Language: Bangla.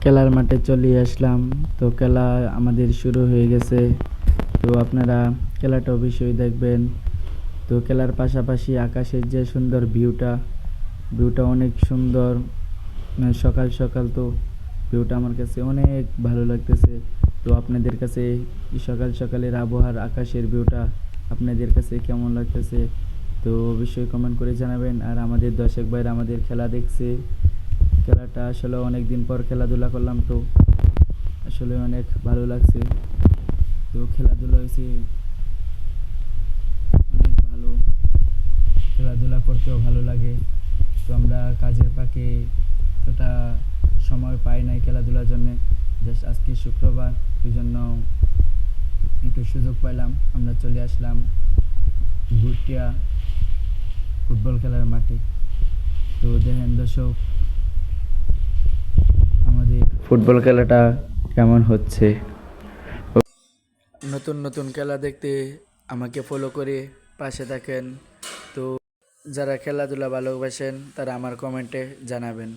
খেলার মাঠে চলে আসলাম। তো খেলা আমাদের শুরু হয়ে গেছে। তো আপনারা খেলাটা অবশ্যই দেখবেন। তো খেলার পাশাপাশি আকাশের যে সুন্দর ভিউটা অনেক সুন্দর। সকাল সকাল তো ভিউটা আমার কাছে অনেক ভালো লাগতেছে। তো আপনাদের কাছে সকাল সকালের আবহাওয়ার আকাশের ভিউটা আপনাদের কাছে কেমন লাগতেছে, তো অবশ্যই কমেন্ট করে জানাবেন। আর আমাদের দর্শক ভাইরা আমাদের খেলা দেখছে। খেলাটা আসলে অনেক দিন পর খেলাধুলা করলাম, তো আসলে অনেক ভালো লাগছে। তো খেলাধুলা হয়েছে অনেক ভালো, খেলাধুলা করতেও ভালো লাগে। তো আমরা কাজের ফাঁকে এতটা সময় পাই নাই খেলাধুলার জন্যে। জাস্ট আজকে শুক্রবার, ওই জন্য একটু সুযোগ পাইলাম, আমরা চলে আসলাম ভুটিয়া ফুটবল খেলার মাঠে। তো দেখেন দর্শক, আমাদের ফুটবল খেলাটা কেমন হচ্ছে। নতুন নতুন খেলা দেখতে আমাকে ফলো করে পাশে থাকেন। তো যারা খেলাধুলা ভালোবাসেন তারা আমার কমেন্টে জানাবেন।